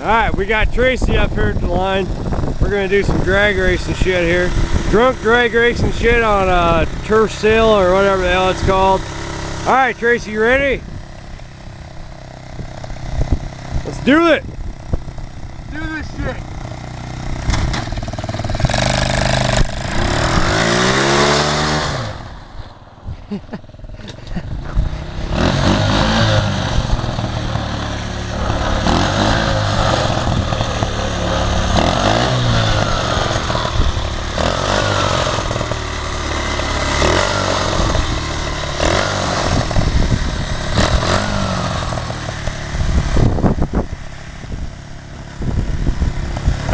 Alright, we got Tracy up here at the line. We're gonna do some drag racing shit here. Drunk drag racing shit on a turf sail or whatever the hell it's called. Alright, Tracy, you ready? Let's do it! Do this shit!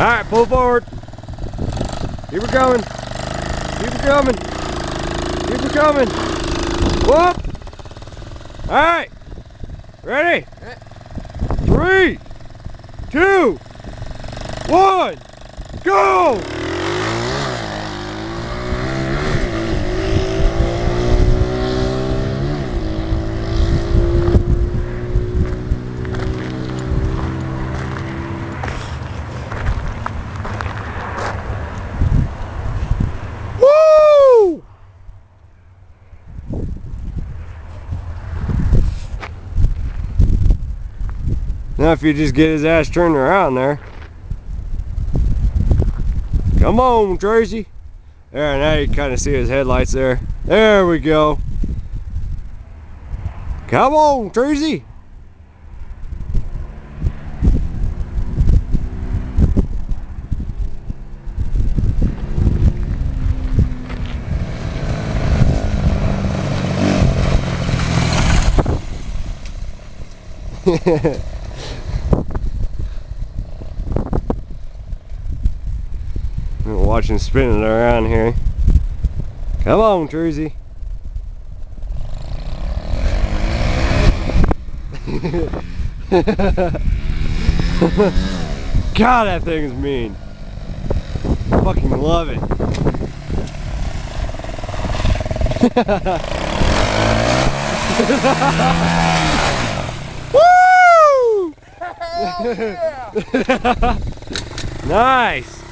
Alright, pull forward. Keep it coming. Keep it coming. Keep it coming. Whoop! Alright. Ready? 3, 2, 1, go! Now if you just get his ass turned around there. Come on, Tracy. There, now you kind of see his headlights there. There we go. Come on, Tracy. Watch him spinning around here. Come on, Tracy. God, that thing is mean. Fucking love it. Woo! Hell yeah! Nice.